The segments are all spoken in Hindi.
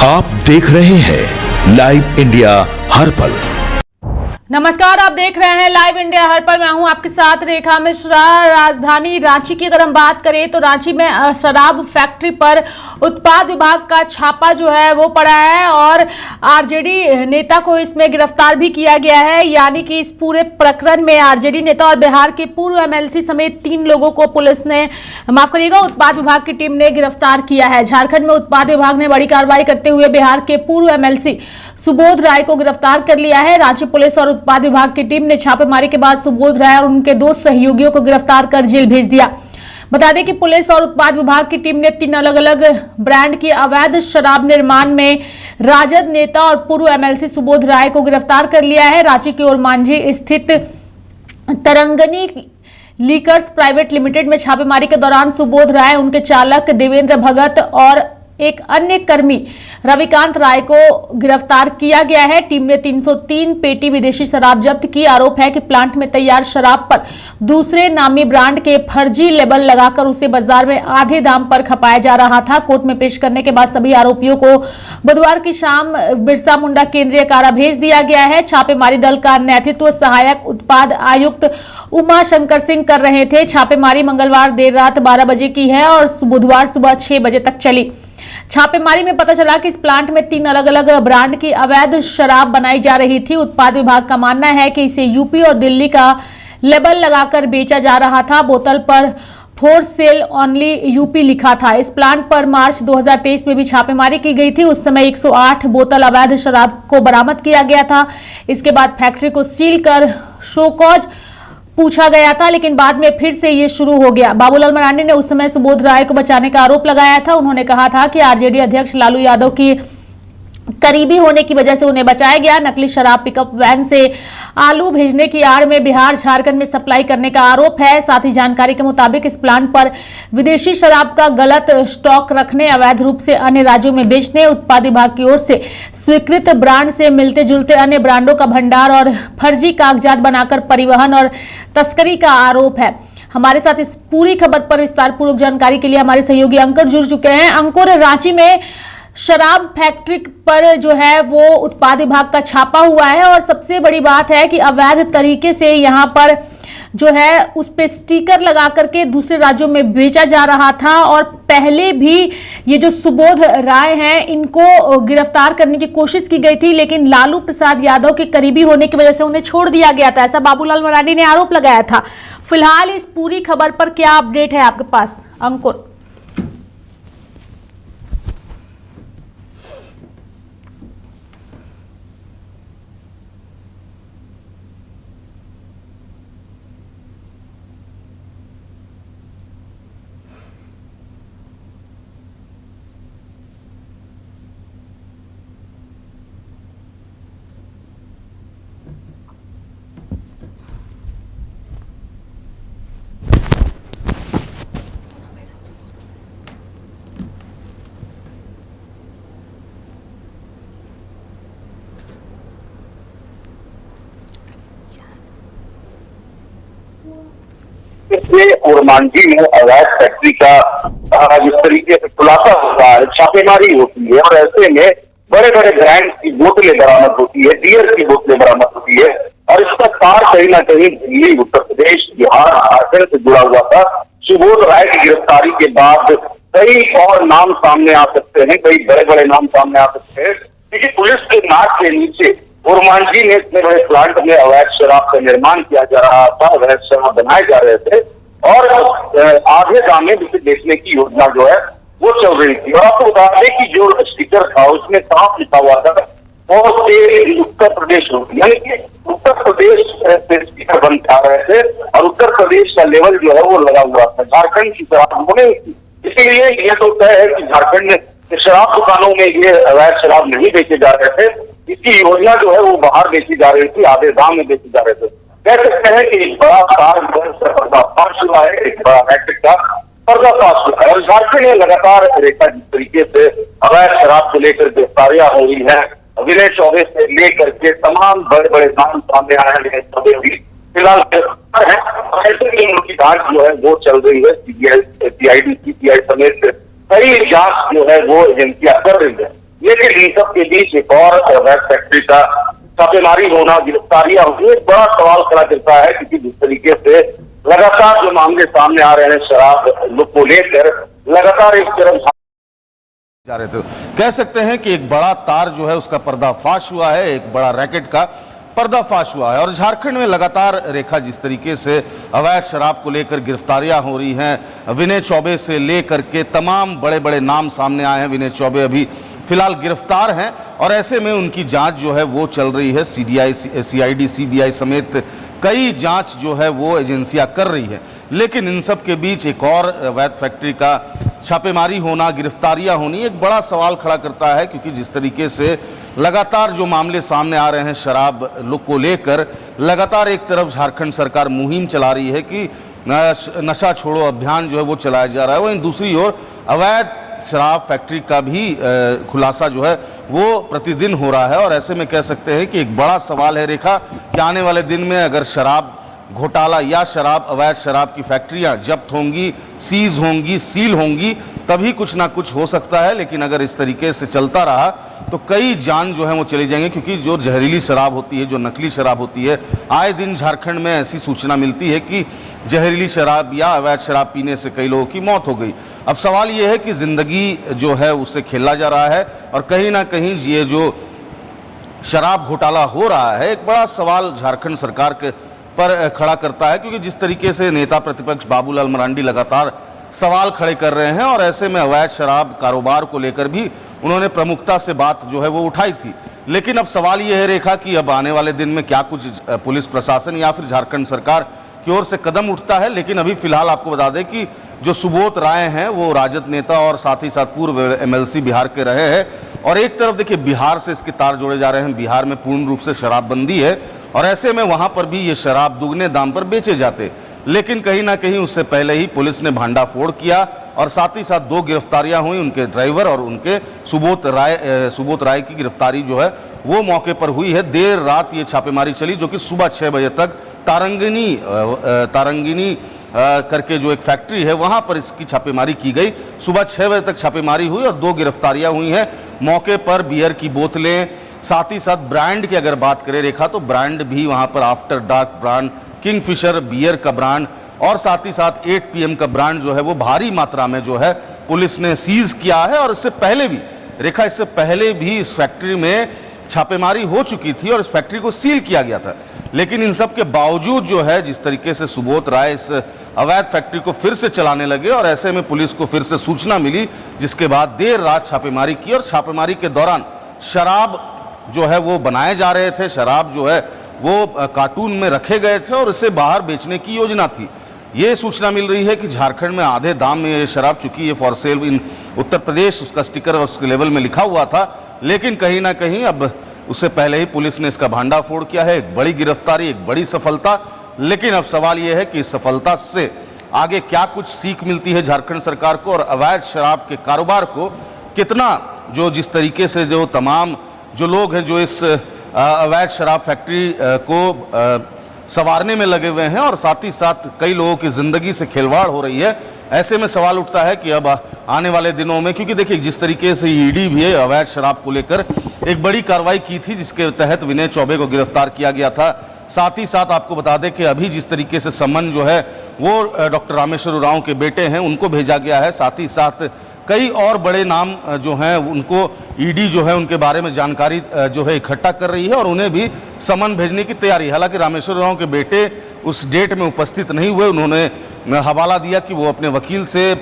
आप देख रहे हैं लाइव इंडिया हर पल। नमस्कार, आप देख रहे हैं लाइव इंडिया हर पल। मैं हूं आपके साथ रेखा मिश्रा। राजधानी रांची की अगर हम बात करें तो रांची में शराब फैक्ट्री पर उत्पाद विभाग का छापा जो है वो पड़ा है और आरजेडी नेता को इसमें गिरफ्तार भी किया गया है। यानी कि इस पूरे प्रकरण में आरजेडी नेता और बिहार के पूर्व एमएलसी समेत 3 लोगों को पुलिस ने, माफ करिएगा, उत्पाद विभाग की टीम ने गिरफ्तार किया है। झारखंड में उत्पाद विभाग ने बड़ी कार्रवाई करते हुए बिहार के पूर्व एमएलसी सुबोध राय को गिरफ्तार कर लिया है। रांची पुलिस और उत्पाद विभाग की टीम ने छापेमारी के बाद सुबोध राय और उनके 2 सहयोगियों को गिरफ्तार कर जेल भेज दिया। बता दें कि पुलिस और उत्पाद विभाग की टीम ने 3 अलग अलग ब्रांड की अवैध शराब निर्माण में राजद नेता और पूर्व एमएलसी सुबोध राय को गिरफ्तार कर लिया है। रांची की ओरमांझी स्थित तरंगनी लीकर्स प्राइवेट लिमिटेड में छापेमारी के दौरान सुबोध राय, उनके चालक देवेंद्र भगत और एक अन्य कर्मी रविकांत राय को गिरफ्तार किया गया है। टीम ने 303 पेटी विदेशी शराब जब्त की। आरोप है कि प्लांट में तैयार शराब पर दूसरे नामी ब्रांड के फर्जी लेबल लगाकर उसे बाजार में आधे दाम पर खपाया जा रहा था। कोर्ट में पेश करने के बाद सभी आरोपियों को बुधवार की शाम बिरसा मुंडा केंद्रीय कारा भेज दिया गया है। छापेमारी दल का नेतृत्व सहायक उत्पाद आयुक्त उमा शंकर सिंह कर रहे थे। छापेमारी मंगलवार देर रात 12 बजे की है और बुधवार सुबह 6 बजे तक चली। छापेमारी में पता चला कि इस प्लांट में 3 अलग अलग ब्रांड की अवैध शराब बनाई जा रही थी। उत्पाद विभाग का मानना है कि इसे यूपी और दिल्ली का लेबल लगाकर बेचा जा रहा था। बोतल पर फॉर सेल ओनली यूपी लिखा था। इस प्लांट पर मार्च 2023 में भी छापेमारी की गई थी। उस समय 108 बोतल अवैध शराब को बरामद किया गया था। इसके बाद फैक्ट्री को सील कर शोकॉज पूछा गया था, लेकिन बाद में फिर से ये शुरू हो गया। बाबूलाल मरांडी ने उस समय सुबोध राय को बचाने का आरोप लगाया था। उन्होंने कहा था कि आरजेडी अध्यक्ष लालू यादव की करीबी होने की वजह से उन्हें बचाया गया। नकली शराब पिकअप वैन से आलू भेजने की आड़ में बिहार झारखंड में सप्लाई करने का आरोप है। साथ ही जानकारी के मुताबिक इस प्लांट पर विदेशी शराब का गलत स्टॉक रखने, अवैध रूप से अन्य राज्यों में बेचने, उत्पाद विभाग की ओर से स्वीकृत ब्रांड से मिलते जुलते अन्य ब्रांडों का भंडार और फर्जी कागजात बनाकर परिवहन और तस्करी का आरोप है। हमारे साथ इस पूरी खबर पर विस्तारपूर्वक जानकारी के लिए हमारे सहयोगी अंकुर जुड़ चुके हैं। अंकुर, रांची में शराब फैक्ट्री पर जो है वो उत्पाद विभाग का छापा हुआ है और सबसे बड़ी बात है कि अवैध तरीके से यहाँ पर जो है उस पे स्टिकर लगा करके दूसरे राज्यों में बेचा जा रहा था। और पहले भी ये जो सुबोध राय हैं इनको गिरफ्तार करने की कोशिश की गई थी, लेकिन लालू प्रसाद यादव के करीबी होने की वजह से उन्हें छोड़ दिया गया था, ऐसा बाबूलाल मरांडी ने आरोप लगाया था। फिलहाल इस पूरी खबर पर क्या अपडेट है आपके पास, अंकुर? इसमें ओरमांझी में अवैध फैक्ट्री का जिस तरीके से खुलासा होता है, छापेमारी होती है और ऐसे में बड़े बड़े ब्रांड की बोतलें बरामद होती है, बियर की बोतलें बरामद होती है और इसका तार कहीं ना कहीं दिल्ली, उत्तर प्रदेश, बिहार, झारखंड से जुड़ा हुआ था। सुबोध राय की गिरफ्तारी के बाद कई और नाम सामने आ सकते हैं, कई बड़े बड़े नाम सामने आ सकते हैं, क्योंकि पुलिस के नाक के नीचे ओरमांझी में इतने बड़े प्लांट में अवैध शराब का निर्माण किया जा रहा था, अवैध शराब बनाए जा रहे थे और आधे दाम में इसे बेचने की योजना जो है वो चल रही थी। और आपको बता दें कि जो स्टिकर था उसमें साफ लिखा हुआ था और उत्तर प्रदेश, यानी कि उत्तर प्रदेश से स्टिकर बन जा रहे थे और उत्तर प्रदेश का लेवल जो है वो लगा हुआ था। झारखंड की शराब होने थी, इसीलिए यह तो तय है कि झारखंड में शराब दुकानों में ये अवैध शराब नहीं बेचे जा रहे थे। इसकी योजना जो है वो बाहर बेची जा रही थी, आधे दाम में बेची जा रहे थे। कह सकते हैं कि एक बड़ा पर्दाफाश हुआ है, एक बड़ा हैट्रिक का पर्दाफाश हुआ है और झारखंड में लगातार रेखा जिस तरीके से अवैध शराब को लेकर गिरफ्तारियां हो रही है, विनय चौबे से लेकर के तमाम बड़े बड़े नाम सामने आए हैं। विनय चौबे भी फिलहाल गिरफ्तार है। ऐसे में उनकी जांच जो है वो चल रही है। सीबीआई, सीआईडी, सीबीआई समेत कई जांच जो है वो एजेंसियां कर रही है। लेकिन इन सब के बीच एक और अवैध फैक्ट्री का छापेमारी होना, गिरफ्तारियां होनी एक बड़ा सवाल खड़ा करता है, क्योंकि जिस तरीके से लगातार जो मामले सामने आ रहे हैं शराब लुट को लेकर, लगातार एक तरफ जा रहे थे, कह सकते हैं कि एक बड़ा तार जो है उसका पर्दाफाश हुआ है, एक बड़ा रैकेट का पर्दाफाश हुआ है। और झारखंड में लगातार रेखा जिस तरीके से अवैध शराब को लेकर गिरफ्तारियां हो रही हैं, विनय चौबे से लेकर के तमाम बड़े बड़े नाम सामने आए हैं। विनय चौबे अभी फिलहाल गिरफ्तार हैं और ऐसे में उनकी जांच जो है वो चल रही है। सीआईडी, सीबीआई समेत कई जांच जो है वो एजेंसियां कर रही है। लेकिन इन सब के बीच एक और अवैध फैक्ट्री का छापेमारी होना, गिरफ्तारियां होनी एक बड़ा सवाल खड़ा करता है, क्योंकि जिस तरीके से लगातार जो मामले सामने आ रहे हैं शराब लुट को लेकर, लगातार एक तरफ झारखंड सरकार मुहिम चला रही है कि नशा छोड़ो अभियान जो है वो चलाया जा रहा है, वहीं दूसरी ओर अवैध शराब फैक्ट्री का भी खुलासा जो है वो प्रतिदिन हो रहा है। और ऐसे में कह सकते हैं कि एक बड़ा सवाल है रेखा कि आने वाले दिन में अगर शराब घोटाला या अवैध शराब की फैक्ट्रियां जब्त होंगी, सीज होंगी, सील होंगी, तभी कुछ ना कुछ हो सकता है। लेकिन अगर इस तरीके से चलता रहा तो कई जान जो है वो चली जाएंगे, क्योंकि जो जहरीली शराब होती है, जो नकली शराब होती है, आए दिन झारखंड में ऐसी सूचना मिलती है कि जहरीली शराब या अवैध शराब पीने से कई लोगों की मौत हो गई। अब सवाल ये है कि जिंदगी जो है उससे खेला जा रहा है और कहीं ना कहीं ये जो शराब घोटाला हो रहा है एक बड़ा सवाल झारखंड सरकार के पर खड़ा करता है, क्योंकि जिस तरीके से नेता प्रतिपक्ष बाबूलाल मरांडी लगातार सवाल खड़े कर रहे हैं और ऐसे में अवैध शराब कारोबार को लेकर भी उन्होंने प्रमुखता से बात जो है वो उठाई थी। लेकिन अब सवाल ये है रेखा कि अब आने वाले दिन में क्या कुछ पुलिस प्रशासन या फिर झारखंड सरकार की ओर से कदम उठता है। लेकिन अभी फिलहाल आपको बता दें कि जो सुबोध राय हैं वो राजद नेता और साथ ही साथ पूर्व एमएलसी बिहार के रहे हैं, और एक तरफ देखिए बिहार से इसके तार जोड़े जा रहे हैं। बिहार में पूर्ण रूप से शराबबंदी है और ऐसे में वहां पर भी ये शराब दुगने दाम पर बेचे जाते। लेकिन कहीं ना कहीं उससे पहले ही पुलिस ने भांडाफोड़ किया और साथ ही साथ 2 गिरफ्तारियां हुई, उनके ड्राइवर और उनके सुबोध राय की गिरफ्तारी जो है वो मौके पर हुई है। देर रात ये छापेमारी चली, जो कि सुबह 6 बजे तक तारंगिनी करके जो एक फैक्ट्री है वहां पर इसकी छापेमारी की गई। सुबह 6 बजे तक छापेमारी हुई और 2 गिरफ्तारियां हुई हैं। मौके पर बियर की बोतलें, साथ ही साथ ब्रांड की अगर बात करें रेखा तो ब्रांड भी वहां पर after dark brand, Kingfisher beer का ब्रांड और साथ ही साथ 8 PM का ब्रांड जो है वो भारी मात्रा में जो है पुलिस ने सीज किया है। और इससे पहले भी रेखा, इससे पहले भी इस फैक्ट्री में छापेमारी हो चुकी थी और इस फैक्ट्री को सील किया गया था। लेकिन इन सब के बावजूद जो है जिस तरीके से सुबोध राय इस अवैध फैक्ट्री को फिर से चलाने लगे और ऐसे में पुलिस को फिर से सूचना मिली, जिसके बाद देर रात छापेमारी की और छापेमारी के दौरान शराब जो है वो बनाए जा रहे थे, शराब जो है वो कार्टून में रखे गए थे और इसे बाहर बेचने की योजना थी। ये सूचना मिल रही है कि झारखंड में आधे दाम में ये शराब चुकी है फॉर सेल इन उत्तर प्रदेश, उसका स्टिकर और उसके लेवल में लिखा हुआ था। लेकिन कहीं ना कहीं अब उससे पहले ही पुलिस ने इसका भांडाफोड़ किया है, एक बड़ी गिरफ्तारी, एक बड़ी सफलता। लेकिन अब सवाल यह है कि इस सफलता से आगे क्या कुछ सीख मिलती है झारखंड सरकार को और अवैध शराब के कारोबार को कितना, जो जिस तरीके से जो तमाम जो लोग हैं जो इस अवैध शराब फैक्ट्री को संवारने में लगे हुए हैं और साथ ही साथ कई लोगों की ज़िंदगी से खिलवाड़ हो रही है। ऐसे में सवाल उठता है कि अब आने वाले दिनों में, क्योंकि देखिए जिस तरीके से ईडी भी अवैध शराब को लेकर एक बड़ी कार्रवाई की थी जिसके तहत विनय चौबे को गिरफ्तार किया गया था। साथ ही साथ आपको बता दें कि अभी जिस तरीके से सम्मन जो है वो डॉक्टर रामेश्वर उरांव के बेटे हैं उनको भेजा गया है। साथ ही साथ कई और बड़े नाम जो हैं उनको ईडी जो है उनके बारे में जानकारी जो है इकट्ठा कर रही है और उन्हें भी समन भेजने की तैयारी। हालांकि रामेश्वर उरांव के बेटे उस डेट में उपस्थित नहीं हुए, उन्होंने हवाला दिया कि वो अपने वकील से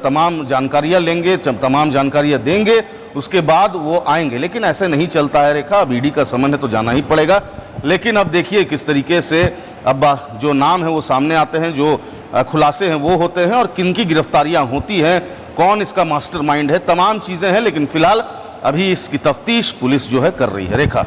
तमाम जानकारियां लेंगे, तमाम जानकारियां देंगे, उसके बाद वो आएंगे। लेकिन ऐसे नहीं चलता है रेखा, अब ईडी का समन है तो जाना ही पड़ेगा। लेकिन अब देखिए किस तरीके से अब जो नाम है वो सामने आते हैं, जो खुलासे हैं वो होते हैं और किन की गिरफ्तारियां होती हैं, कौन इसका मास्टरमाइंड है, तमाम चीज़ें हैं। लेकिन फिलहाल अभी इसकी तफ्तीश पुलिस जो है कर रही है। रेखा।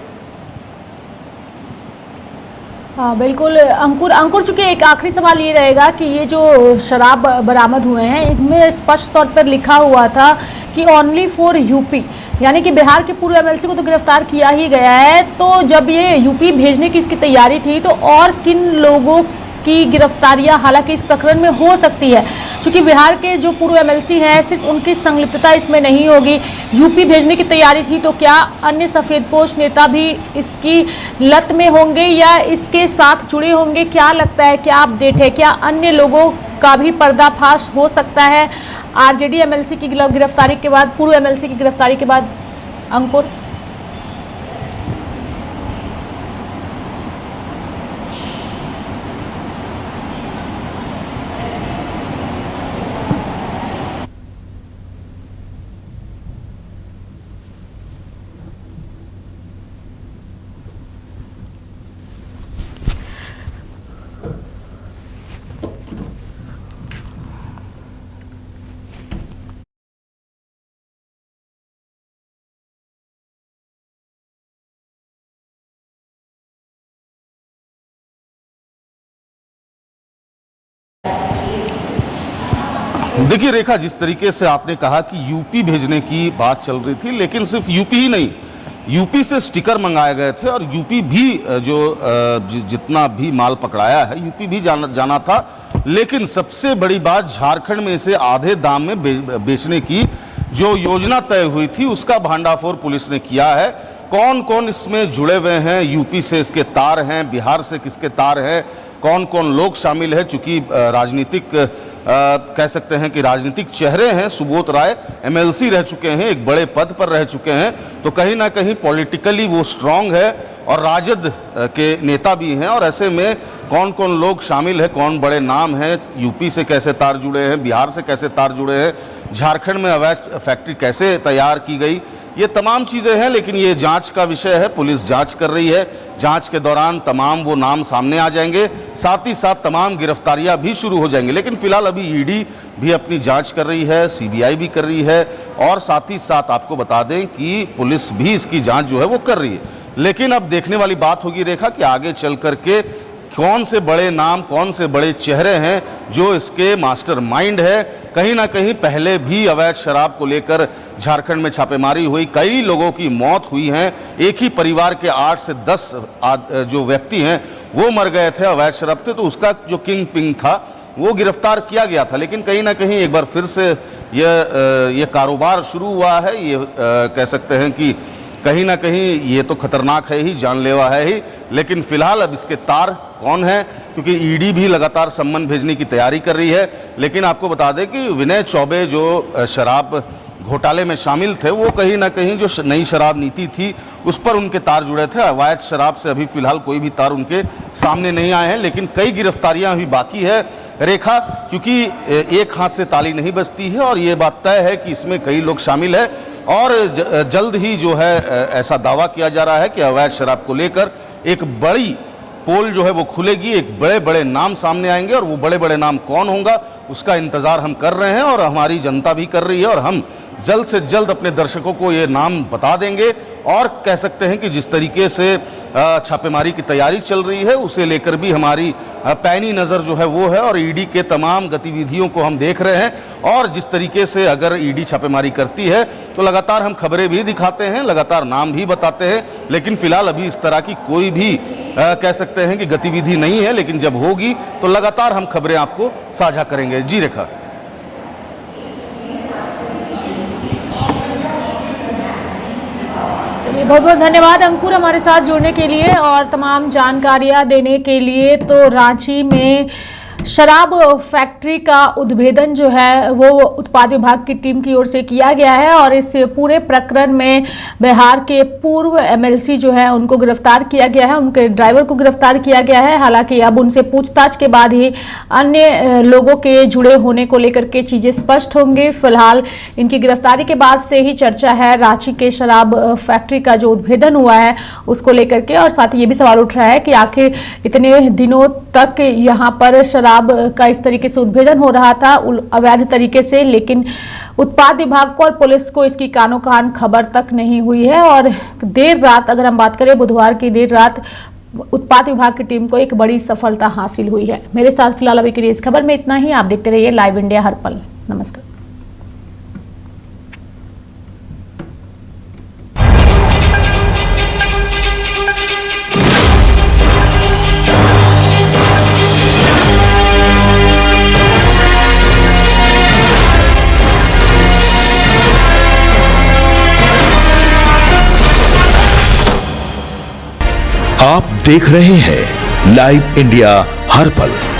हाँ बिल्कुल अंकुर, चूंकि एक आखिरी सवाल ये रहेगा कि ये जो शराब बरामद हुए हैं इनमें स्पष्ट तौर पर लिखा हुआ था कि ओनली फॉर यूपी, यानी कि बिहार के पूर्व एमएलसी को तो गिरफ्तार किया ही गया है, तो जब ये यूपी भेजने की इसकी तैयारी थी तो और किन लोगों की गिरफ्तारियां हालांकि इस प्रकरण में हो सकती है, क्योंकि बिहार के जो पूर्व एमएलसी हैं सिर्फ उनकी संलिप्तता इसमें नहीं होगी। यूपी भेजने की तैयारी थी, तो क्या अन्य सफेदपोश नेता भी इसकी लत में होंगे या इसके साथ जुड़े होंगे? क्या लगता है, क्या अपडेट है? क्या अन्य लोगों का भी पर्दाफाश हो सकता है आरजेडी एमएलसी की गिरफ्तारी के बाद, पूर्व एमएलसी की गिरफ्तारी के बाद? अंकुर, देखिए रेखा, जिस तरीके से आपने कहा कि यूपी भेजने की बात चल रही थी, लेकिन सिर्फ यूपी ही नहीं, यूपी से स्टिकर मंगाए गए थे और यूपी भी जो जितना भी माल पकड़ाया है यूपी भी जाना था। लेकिन सबसे बड़ी बात, झारखंड में इसे आधे दाम में बेचने की जो योजना तय हुई थी उसका भांडाफोड़ पुलिस ने किया है। कौन कौन इसमें जुड़े हुए हैं, यूपी से इसके तार हैं, बिहार से किसके तार हैं, कौन कौन लोग शामिल है, चूंकि राजनीतिक कह सकते हैं कि राजनीतिक चेहरे हैं। सुबोध राय एमएलसी रह चुके हैं, एक बड़े पद पर रह चुके हैं, तो कहीं ना कहीं पॉलिटिकली वो स्ट्रांग है और राजद के नेता भी हैं। और ऐसे में कौन कौन लोग शामिल है, कौन बड़े नाम हैं, यूपी से कैसे तार जुड़े हैं, बिहार से कैसे तार जुड़े हैं, झारखंड में अवैध फैक्ट्री कैसे तैयार की गई, ये तमाम चीज़ें हैं। लेकिन ये जांच का विषय है, पुलिस जांच कर रही है। जांच के दौरान तमाम वो नाम सामने आ जाएंगे, साथ ही साथ तमाम गिरफ्तारियां भी शुरू हो जाएंगी। लेकिन फिलहाल अभी ईडी भी अपनी जांच कर रही है, सीबीआई भी कर रही है, और साथ ही साथ आपको बता दें कि पुलिस भी इसकी जांच जो है वो कर रही है। लेकिन अब देखने वाली बात होगी रेखा कि आगे चल करके कौन से बड़े नाम, कौन से बड़े चेहरे हैं जो इसके मास्टरमाइंड है। कहीं ना कहीं पहले भी अवैध शराब को लेकर झारखंड में छापेमारी हुई, कई लोगों की मौत हुई है। एक ही परिवार के 8 से 10 जो व्यक्ति हैं वो मर गए थे अवैध शराब से, तो उसका जो किंग पिंग था वो गिरफ्तार किया गया था। लेकिन कहीं ना कहीं एक बार फिर से ये कारोबार शुरू हुआ है। ये कह सकते हैं कि कहीं ना कहीं ये तो खतरनाक है ही, जानलेवा है ही। लेकिन फिलहाल अब इसके तार कौन है, क्योंकि ईडी भी लगातार सम्मन भेजने की तैयारी कर रही है। लेकिन आपको बता दें कि विनय चौबे जो शराब घोटाले में शामिल थे, वो कहीं ना कहीं जो नई शराब नीति थी उस पर उनके तार जुड़े थे। अवैध शराब से अभी फिलहाल कोई भी तार उनके सामने नहीं आए हैं। लेकिन कई गिरफ्तारियां अभी बाकी है रेखा, क्योंकि एक हाथ से ताली नहीं बजती है और ये बात तय है कि इसमें कई लोग शामिल है। और जल्द ही जो है ऐसा दावा किया जा रहा है कि अवैध शराब को लेकर एक बड़ी पोल जो है वो खुलेगी, एक बड़े बड़े नाम सामने आएंगे। और वो बड़े बड़े नाम कौन होगा उसका इंतज़ार हम कर रहे हैं और हमारी जनता भी कर रही है, और हम जल्द से जल्द अपने दर्शकों को ये नाम बता देंगे। और कह सकते हैं कि जिस तरीके से छापेमारी की तैयारी चल रही है उसे लेकर भी हमारी पैनी नज़र जो है वो है, और ईडी के तमाम गतिविधियों को हम देख रहे हैं। और जिस तरीके से अगर ईडी छापेमारी करती है तो लगातार हम खबरें भी दिखाते हैं, लगातार नाम भी बताते हैं। लेकिन फिलहाल अभी इस तरह की कोई भी कह सकते हैं कि गतिविधि नहीं है। लेकिन जब होगी तो लगातार हम खबरें आपको साझा करेंगे। जी रेखा। चलिए, बहुत बहुत धन्यवाद अंकुर हमारे साथ जुड़ने के लिए और तमाम जानकारियां देने के लिए। तो रांची में शराब फैक्ट्री का उद्भेदन जो है वो उत्पाद विभाग की टीम की ओर से किया गया है और इस पूरे प्रकरण में बिहार के पूर्व एमएलसी जो है उनको गिरफ्तार किया गया है, उनके ड्राइवर को गिरफ्तार किया गया है। हालांकि अब उनसे पूछताछ के बाद ही अन्य लोगों के जुड़े होने को लेकर के चीजें स्पष्ट होंगी। फिलहाल इनकी गिरफ्तारी के बाद से ही चर्चा है रांची के शराब फैक्ट्री का जो उद्भेदन हुआ है उसको लेकर के, और साथ ही ये भी सवाल उठ रहा है कि आखिर इतने दिनों तक यहाँ पर शराब का इस तरीके से उद्भेदन हो रहा था अवैध तरीके से, लेकिन उत्पाद विभाग को और पुलिस को इसकी कानो कान खबर तक नहीं हुई है। और देर रात, अगर हम बात करें बुधवार की देर रात, उत्पाद विभाग की टीम को एक बड़ी सफलता हासिल हुई है। मेरे साथ फिलहाल अभी के लिए इस खबर में इतना ही। आप देखते रहिए लाइव इंडिया हर पल। नमस्कार। आप देख रहे हैं लाइव इंडिया हर पल।